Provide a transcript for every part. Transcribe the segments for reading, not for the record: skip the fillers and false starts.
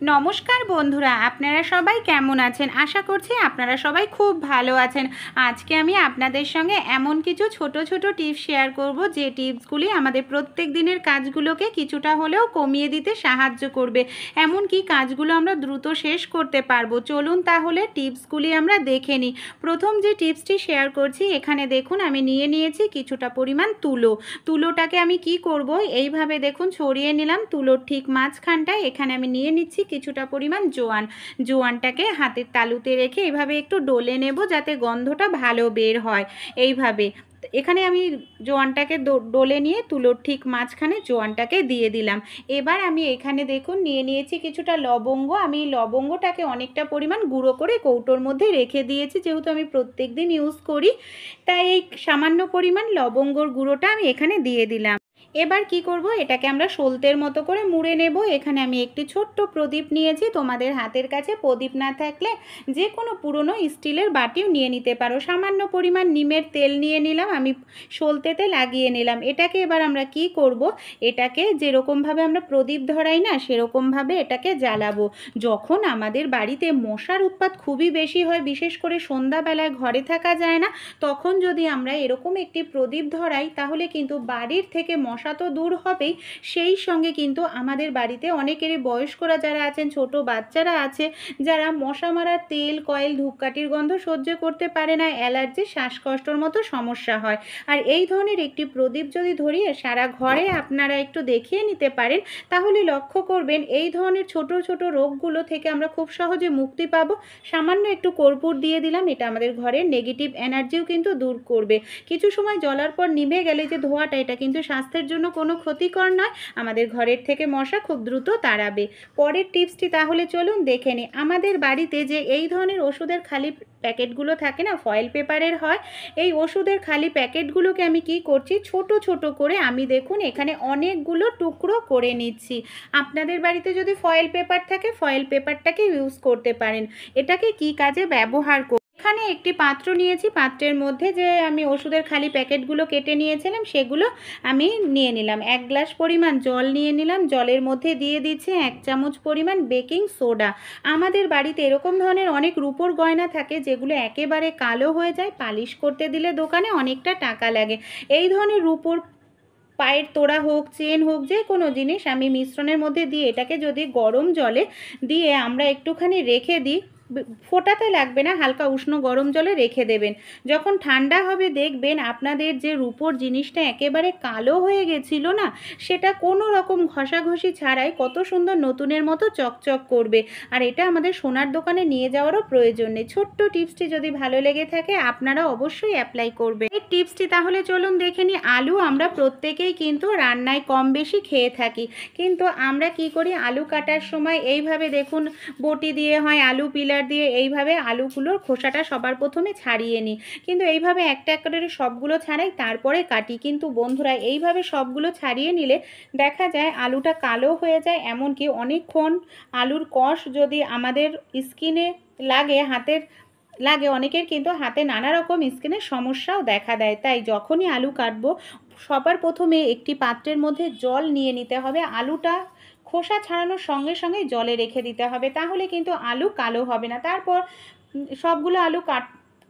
নমস্কার বন্ধুরা, আপনারা সবাই কেমন আছেন? আশা করছি আপনারা সবাই খুব ভালো আছেন। আজকে আমি আপনাদের সঙ্গে এমন কিছু ছোট ছোট টিপস শেয়ার করব, যে টিপসগুলি আমাদের প্রত্যেক দিনের কাজগুলোকে কিছুটা হলেও কমিয়ে দিতে সাহায্য করবে। এমনকি কাজগুলো আমরা দ্রুত শেষ করতে পারবো। চলুন তাহলে টিপসগুলি আমরা দেখে নিই। প্রথম যে টিপসটি শেয়ার করছি, এখানে দেখুন আমি নিয়ে নিয়েছি কিছুটা পরিমাণ তুলোটাকে আমি কি করব, এইভাবে দেখুন ছড়িয়ে নিলাম তুলোর ঠিক মাঝখানটায়। এখানে আমি নিয়ে নিচ্ছি কিছুটা পরিমাণ জোয়ানটাকে হাতের তালুতে রেখে এইভাবে একটু ডলে নেব, যাতে গন্ধটা ভালো বের হয়। এইভাবে এখানে আমি জোয়ানটাকে ডলে নিয়ে তুলোর ঠিক মাঝখানে জোয়ানটাকে দিয়ে দিলাম। এবার আমি এখানে দেখুন নিয়ে নিয়েছি কিছুটা লবঙ্গ। আমি লবঙ্গটাকে অনেকটা পরিমাণ গুঁড়ো করে কৌটোর মধ্যে রেখে দিয়েছি, যেহেতু আমি প্রত্যেক দিন ইউজ করি, তাই এই সামান্য পরিমাণ লবঙ্গর গুঁড়োটা আমি এখানে দিয়ে দিলাম। এবার কি করব, এটাকে আমরা সলতের মতো করে মুড়ে নেব। এখানে আমি একটি ছোট্ট প্রদীপ নিয়েছি। তোমাদের হাতের কাছে প্রদীপ না থাকলে যে কোনো পুরনো স্টিলের বাটিও নিয়ে নিতে পারো। সামান্য পরিমাণ নিমের তেল নিয়ে নিলাম, আমি সলতেতে লাগিয়ে নিলাম। এটাকে এবার আমরা কি করব, এটাকে যেরকমভাবে আমরা প্রদীপ ধরাই না, সেরকমভাবে এটাকে জ্বালাবো। যখন আমাদের বাড়িতে মশার উৎপাত খুবই বেশি হয়, বিশেষ করে সন্ধ্যাবেলায় ঘরে থাকা যায় না, তখন যদি আমরা এরকম একটি প্রদীপ ধরাই, তাহলে কিন্তু বাড়ির থেকে মশা তো দূর হবেই, সেই সঙ্গে কিন্তু আমাদের বাড়িতে অনেকেরই বয়স্করা যারা আছেন, ছোট বাচ্চারা আছে যারা মশা মারার তেল, কয়েল, ধূপকাঠির গন্ধ সহ্য করতে পারে না, অ্যালার্জি, শ্বাসকষ্টর মতো সমস্যা হয়। আর এই ধরনের একটি প্রদীপ যদি ধরিয়ে সারা ঘরে আপনারা একটু দেখিয়ে নিতে পারেন, তাহলে লক্ষ্য করবেন এই ধরনের ছোট ছোট রোগগুলো থেকে আমরা খুব সহজে মুক্তি পাবো। সামান্য একটু কর্পূর দিয়ে দিলাম, এটা আমাদের ঘরের নেগেটিভ এনার্জিও কিন্তু দূর করবে। কিছু সময় জ্বলার পর নিভে গেলে যে ধোঁয়াটা, এটা কিন্তু স্বাস্থ্যের জন্য কোনো ক্ষতিকর নয়, আমাদের ঘরের থেকে মশা খুব দ্রুত তাড়াবে। পরের টিপসটি তাহলে চলুন দেখে নিই। আমাদের বাড়িতে যে এই ধরনের ওষুধের খালি প্যাকেটগুলো থাকে না, ফয়েল পেপারের হয়, এই ওষুধের খালি প্যাকেটগুলোকে আমি কি করছি, ছোট ছোট করে আমি দেখুন এখানে অনেকগুলো টুকরো করে নিচ্ছি। আপনাদের বাড়িতে যদি ফয়েল পেপার থাকে, ফয়েল পেপারটাকে ইউজ করতে পারেন। এটাকে কি কাজে ব্যবহার করব, এখানে একটি পাত্র নিয়েছি, পাত্রের মধ্যে যে আমি ওষুধের খালি প্যাকেটগুলো কেটে নিয়েছিলাম সেগুলো আমি নিয়ে নিলাম। 1 গ্লাস পরিমাণ জল নিয়ে নিলাম, জলের মধ্যে দিয়ে দিচ্ছি 1 চামচ পরিমাণ বেকিং সোডা। আমাদের বাড়িতে এরকম ধরনের অনেক রূপোর গয়না থাকে যেগুলো একেবারে কালো হয়ে যায়, পালিশ করতে দিলে দোকানে অনেকটা টাকা লাগে। এই ধরনের রূপোর পায়ের তোড়া হোক, চেন হোক, যে কোনো জিনিস আমি মিশ্রণের মধ্যে দিয়ে এটাকে যদি গরম জলে দিয়ে আমরা একটুখানি রেখে দিই, ফোটাতে লাগবে না, হালকা উষ্ণ গরম জলে রেখে দেবেন। যখন ঠান্ডা হবে দেখবেন আপনাদের যে রূপোর জিনিসটা একেবারে কালো হয়ে গেছিল না, সেটা কোনো রকম ঘষাঘষি ছাড়াই কত সুন্দর নতুনের মতো চকচক করবে। আর এটা আমাদের সোনার দোকানে নিয়ে যাওয়ারও প্রয়োজন নেই। ছোট্ট টিপসটি যদি ভালো লেগে থাকে, আপনারা অবশ্যই অ্যাপ্লাই করবেন এই টিপসটি। তাহলে চলুন দেখে নিই। আলু আমরা প্রত্যেকেই কিন্তু রান্নায় কম বেশি খেয়ে থাকি, কিন্তু আমরা কি করি, আলু কাটার সময় এইভাবে দেখুন বটি দিয়ে হয় আলু পিলার দিয়ে এইভাবে আলুগুলোর খোসাটা সবার প্রথমে ছাড়িয়ে নিই, কিন্তু এইভাবে একটা একটা করে সবগুলো ছাড়াই তারপরে কাটি। কিন্তু বন্ধুরা, এইভাবে সবগুলো ছাড়িয়ে নিলে দেখা যায় আলুটা কালো হয়ে যায়। এমনকি অনেকক্ষণ আলুর কষ যদি আমাদের স্কিনে লাগে, হাতের লাগে, অনেকের কিন্তু হাতে নানা রকম স্কিনের সমস্যাও দেখা দেয়। তাই যখনই আলু কাটবো, সবার প্রথমে একটি পাত্রের মধ্যে জল নিয়ে নিতে হবে। আলুটা খোসা ছাড়ানোর সঙ্গে সঙ্গে জলে রেখে দিতে হবে, তাহলে কিন্তু আলু কালো হবে না। তারপর সবগুলো আলু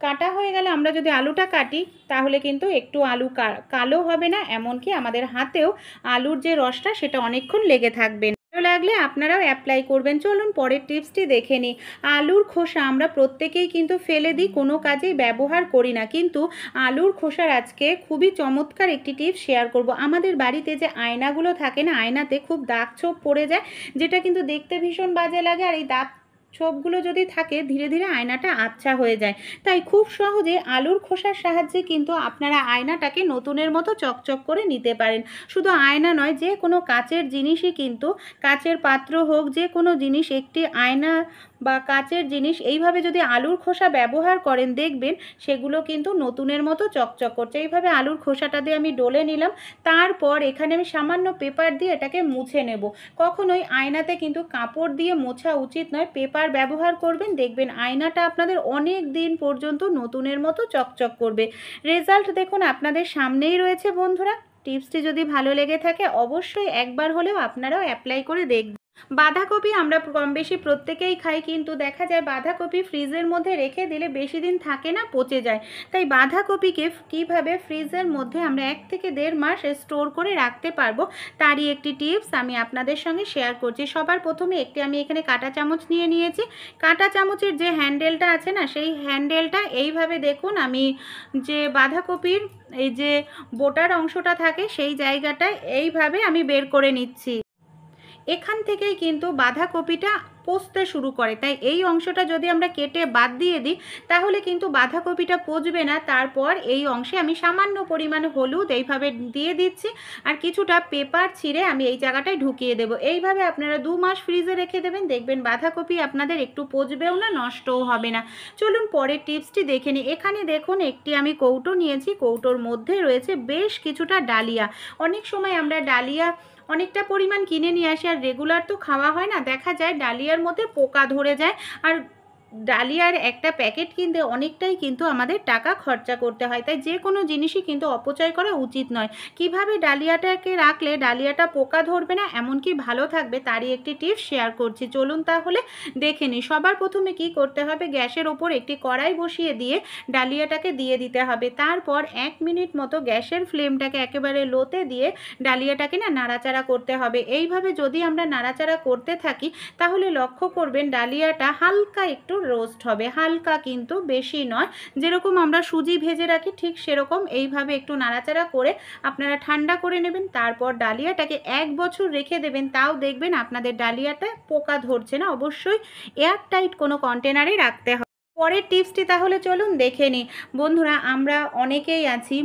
কাটা হয়ে গেলে আমরা যদি আলুটা কাটি, তাহলে কিন্তু একটু আলু কালো হবে না, এমনকি আমাদের হাতেও আলুর যে রসটা সেটা অনেকক্ষণ লেগে থাকবে। ভালো লাগলে আপনারাও অ্যাপ্লাই করবেন। চলুন পরের টিপসটি দেখে নিই। আলুর খোসা আমরা প্রত্যেকেই কিন্তু ফেলে দিই, কোনো কাজেই ব্যবহার করি না, কিন্তু আলুর খোসার আজকে খুবই চমৎকার একটি টিপস শেয়ার করব। আমাদের বাড়িতে যে আয়নাগুলো থাকে না, আয়নাতে খুব দাগ ছোপ পড়ে যায়, যেটা কিন্তু দেখতে ভীষণ বাজে লাগে। আর এই দাগ ছোপগুলো যদি থাকে, ধীরে ধীরে আয়নাটা আবছা হয়ে যায়। তাই খুব সহজে আলুর খোসার সাহায্যে কিন্তু আপনারা আয়নাটাকে নতুনের মতো চকচক করে নিতে পারেন। শুধু আয়না নয়, যে কোনো কাচের জিনিসই কিন্তু, কাচের পাত্র হোক, যে কোনো জিনিস, একটি আয়না বা কাচের জিনিস এইভাবে যদি আলুর খোসা ব্যবহার করেন, দেখবেন সেগুলো কিন্তু নতুনের মতো চকচক করছে। এইভাবে আলুর খোসাটা দিয়ে আমি ডলে নিলাম। তারপর এখানে আমি সামান্য পেপার দিয়ে এটাকে মুছে নেব। কখনোই আয়নাতে কিন্তু কাপড় দিয়ে মোছা উচিত নয়, পেপার ব্যবহার করবেন, দেখবেন আয়নাটা আপনাদের অনেক দিন পর্যন্ত নতুনের মতো চকচক করবে। রেজাল্ট দেখুন আপনাদের সামনেই রয়েছে বন্ধুরা। টিপসটি যদি ভালো লেগে থাকে, অবশ্যই একবার হলেও আপনারাও অ্যাপ্লাই করে দেখবেন। বাঁধাকপি আমরা কম বেশি প্রত্যেকেই খাই, কিন্তু দেখা যায় বাঁধাকপি ফ্রিজের মধ্যে রেখে দিলে বেশি দিন থাকে না, পচে যায়। তাই বাঁধাকপিকে কীভাবে ফ্রিজের মধ্যে আমরা 1 থেকে 1.5 মাস স্টোর করে রাখতে পারবো তারই একটি টিপস আমি আপনাদের সঙ্গে শেয়ার করছি। সবার প্রথমে আমি এখানে কাঁটা চামচ নিয়ে নিয়েছি। কাঁটা চামচের যে হ্যান্ডেলটা আছে না, সেই হ্যান্ডেলটা এইভাবে দেখুন আমি যে বাঁধাকপির এই যে বোটার অংশটা থাকে সেই জায়গাটায় এইভাবে আমি বের করে নিচ্ছি। এখান থেকেই কিন্তু বাঁধাকপিটা পচতে শুরু করে, তাই এই অংশটা যদি আমরা কেটে বাদ দিয়ে দিই তাহলে কিন্তু বাঁধাকপিটা পচবে না। তারপর এই অংশে আমি সামান্য পরিমাণে হলুদ এইভাবে দিয়ে দিচ্ছি, আর কিছুটা পেপার ছিঁড়ে আমি এই জায়গাটায় ঢুকিয়ে দেব। এইভাবে আপনারা 2 মাস ফ্রিজে রেখে দেবেন, দেখবেন বাঁধাকপি আপনাদের একটু পচবেও না, নষ্টও হবে না। চলুন পরের টিপসটি দেখে নিই। এখানে দেখুন আমি কৌটো নিয়েছি, কৌটোর মধ্যে রয়েছে বেশ কিছুটা ডালিয়া। অনেক সময় আমরা ডালিয়া অনেকটা পরিমাণ কিনে নিয়ে আসি, আর রেগুলার তো খাওয়া হয় না, দেখা যায় ডালিয়ার মধ্যে পোকা ধরে যায়, আর ডালিয়ার একটা প্যাকেট কিনতে অনেকটাই কিন্তু আমাদের টাকা খরচা করতে হয়। তাই যে কোনো জিনিসই কিন্তু অপচয় করা উচিত নয়। কিভাবে ডালিয়াটাকে রাখলে ডালিয়াটা পোকা ধরবে না, এমনকি ভালো থাকবে, তারই একটি টিপস শেয়ার করছি। চলুন তাহলে দেখে নিই। সবার প্রথমে কি করতে হবে, গ্যাসের ওপর একটি কড়াই বসিয়ে দিয়ে ডালিয়াটাকে দিয়ে দিতে হবে। তারপর 1 মিনিট মতো গ্যাসের ফ্লেমটাকে একেবারে লোতে দিয়ে ডালিয়াটাকে নাড়াচাড়া করতে হবে। এইভাবে যদি আমরা নাড়াচাড়া করতে থাকি তাহলে লক্ষ্য করবেন ডালিয়াটা হালকা একটু রোস্ট হবে, হালকা কিন্তু বেশি নয়। যেরকম আমরা সুজি ভেজে রাখি ঠিক সেরকম এইভাবে একটু নাড়াচাড়া করে আপনারা ঠান্ডা করে নেবেন। তারপর ডালিয়াটাকে 1 বছর রেখে দেবেন, তাও দেখবেন আপনাদের ডালিয়াটা পোকা ধরছে না। অবশ্যই এয়ারটাইট কোনো কন্টেনারে রাখতে হবে। পরের টিপসটি তাহলে চলুন দেখে নিই। বন্ধুরা, আমরা অনেকেই আছি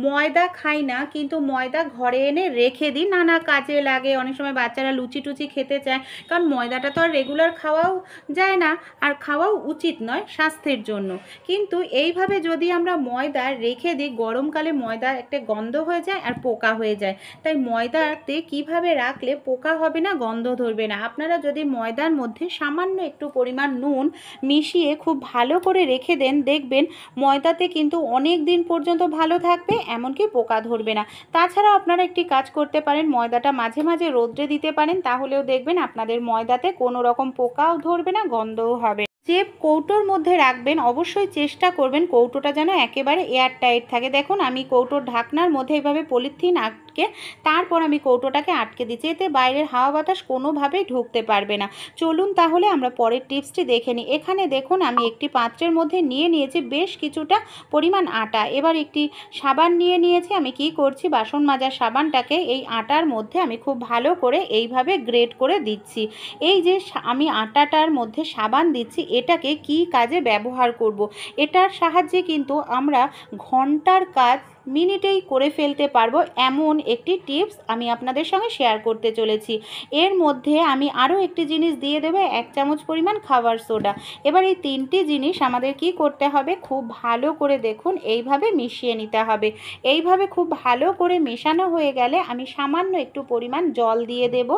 ময়দা খাই না, কিন্তু ময়দা ঘরে এনে রেখে দিই, নানা কাজে লাগে। অনেক সময় বাচ্চারা লুচি টুচি খেতে চায়, কারণ ময়দাটা তো আর রেগুলার খাওয়াও যায় না, আর খাওয়াও উচিত নয় স্বাস্থ্যের জন্য। কিন্তু এইভাবে যদি আমরা ময়দা রেখে দিই, গরমকালে ময়দা একটা গন্ধ হয়ে যায় আর পোকা হয়ে যায়। তাই ময়দাতে কিভাবে রাখলে পোকা হবে না, গন্ধ ধরবে না, আপনারা যদি ময়দার মধ্যে সামান্য একটু পরিমাণ নুন মিশিয়ে খুব ভালো করে রেখে দেন, দেখবেন ময়দাতে কিন্তু অনেক দিন পর্যন্ত ভালো থাকবে, এমনকি পোকা ধরবে না। তাছাড়াও আপনারা একটি কাজ করতে পারেন, ময়দাটা মাঝে মাঝে রোদ্রে দিতে পারেন, তাহলেও দেখবেন আপনাদের ময়দাতে কোনো রকম পোকাও ধরবে না, গন্ধও হবে। যে কৌটোর মধ্যে রাখবেন অবশ্যই চেষ্টা করবেন কৌটোটা যেন একেবারে এয়ারটাইট থাকে। দেখুন আমি কৌটোর ঢাকনার মধ্যে এইভাবে পলিথিন আটকে তারপর আমি কৌটোটাকে আটকে দিচ্ছি, এতে বাইরের হাওয়া বাতাস কোনোভাবেই ঢুকতে পারবে না। চলুন তাহলে আমরা পরের টিপসটি দেখে নিই। এখানে দেখুন আমি একটি পাত্রের মধ্যে নিয়ে নিয়েছি বেশ কিছুটা পরিমাণ আটা। এবার একটি সাবান নিয়ে নিয়েছি। আমি কি করছি, বাসন মাজার সাবানটাকে এই আটার মধ্যে আমি খুব ভালো করে এইভাবে গ্রেট করে দিচ্ছি। এই যে আমি আটাটার মধ্যে সাবান দিচ্ছি, এটাকে কি কাজে ব্যবহার করব। এটার সাহায্যে কিন্তু আমরা ঘন্টার কাজ মিনিটেই করে ফেলতে পারবো, এমন একটি টিপস আমি আপনাদের সঙ্গে শেয়ার করতে চলেছি। এর মধ্যে আমি আরও একটি জিনিস দিয়ে দেবো, 1 চামচ পরিমাণ খাবার সোডা। এবার এই 3টি জিনিস আমাদের কি করতে হবে, খুব ভালো করে দেখুন এইভাবে মিশিয়ে নিতে হবে। এইভাবে খুব ভালো করে মেশানো হয়ে গেলে আমি সামান্য একটু পরিমাণ জল দিয়ে দেব।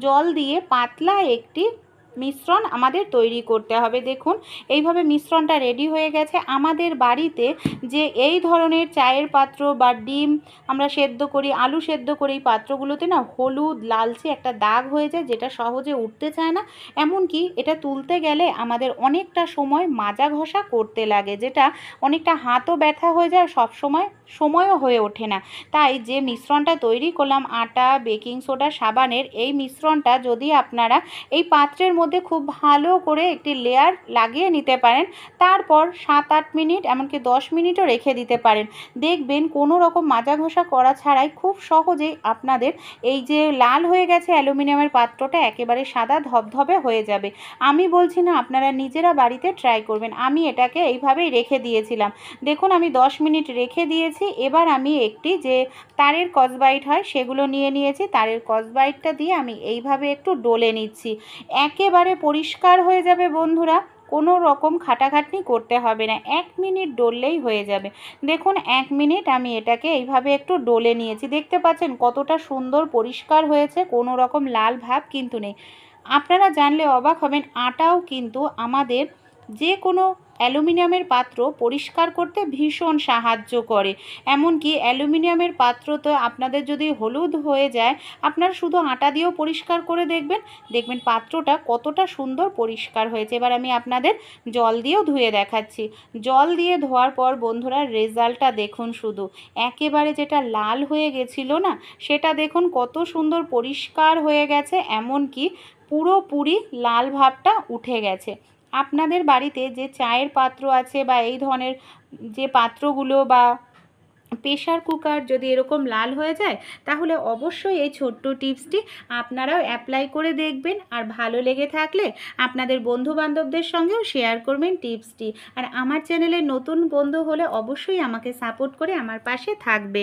জল দিয়ে পাতলা একটি মিশ্রণ আমাদের তৈরি করতে হবে। দেখুন এইভাবে মিশ্রণটা রেডি হয়ে গেছে। আমাদের বাড়িতে যে এই ধরনের চায়ের পাত্র বা ডিম আমরা সেদ্ধ করি, আলু সেদ্ধ করি, এই পাত্রগুলোতে না হলুদ লালচে একটা দাগ হয়ে যায়, যেটা সহজে উঠতে চায় না। এমনকি এটা তুলতে গেলে আমাদের অনেকটা সময় মাজা ঘষা করতে লাগে, যেটা অনেকটা হাতও ব্যথা হয়ে যায়, সব সময়ও হয়ে ওঠে না। তাই যে মিশ্রণটা তৈরি করলাম আটা, বেকিং সোডা, সাবানের, এই মিশ্রণটা যদি আপনারা এই পাত্রের মধ্যে খুব ভালো করে একটি লেয়ার লাগিয়ে নিতে পারেন, তারপর 7-8 মিনিট এমনকি 10 মিনিটও রেখে দিতে পারেন, দেখবেন কোনো রকম মাজা ঘষা করা ছাড়াই খুব সহজেই আপনাদের এই যে লাল হয়ে গেছে অ্যালুমিনিয়ামের পাত্রটা একেবারে সাদা ধবধবে হয়ে যাবে। আমি বলছি না, আপনারা নিজেরা বাড়িতে ট্রাই করবেন। আমি এটাকে এইভাবেই রেখে দিয়েছিলাম। দেখুন আমি 10 মিনিট রেখে দিয়েছি। এবার আমি একটি যে তারের কসবাইট হয় সেগুলো নিয়ে নিয়েছি। তারের কসবাইটটা দিয়ে আমি এইভাবে একটু ডলে নিচ্ছি। একেবারে পরিষ্কার হয়ে যাবে বন্ধুরা, কোনো রকম খাটাখাটনি করতে হবে না, 1 মিনিট ডললেই হয়ে যাবে। দেখুন 1 মিনিট আমি এটাকে এইভাবে একটু ডলে নিয়েছি। দেখতে পাচ্ছেন কতটা সুন্দর পরিষ্কার হয়েছে, কোনো রকম লাল ভাব কিন্তু নেই। আপনারা জানলে অবাক হবেন, আটাও কিন্তু আমাদের যে কোনো অ্যালুমিনিয়ামের পাত্র পরিষ্কার করতে ভীষণ সাহায্য করে। এমনকি অ্যালুমিনিয়ামের পাত্র তো আপনাদের যদি হলুদ হয়ে যায়, আপনারা শুধু আটা দিয়েও পরিষ্কার করে দেখবেন পাত্রটা কতটা সুন্দর পরিষ্কার হয়েছে। এবার আমি আপনাদের জল দিয়েও ধুয়ে দেখাচ্ছি। জল দিয়ে ধোয়ার পর বন্ধুরা রেজাল্টটা দেখুন শুধু, একেবারে যেটা লাল হয়ে গেছিলো না, সেটা দেখুন কত সুন্দর পরিষ্কার হয়ে গেছে, এমনকি পুরোপুরি লাল ভাবটা উঠে গেছে। আপনাদের বাড়িতে যে চায়ের পাত্র আছে বা এই ধরনের যে পাত্রগুলো বা প্রেশার কুকার যদি এরকম লাল হয়ে যায়, তাহলে অবশ্যই এই ছোট্ট টিপসটি আপনারাও অ্যাপ্লাই করে দেখবেন। আর ভালো লেগে থাকলে আপনাদের বন্ধুবান্ধবদের সঙ্গেও শেয়ার করবেন টিপসটি। আর আমার চ্যানেলের নতুন বন্ধু হলে অবশ্যই আমাকে সাপোর্ট করে আমার পাশে থাকবেন।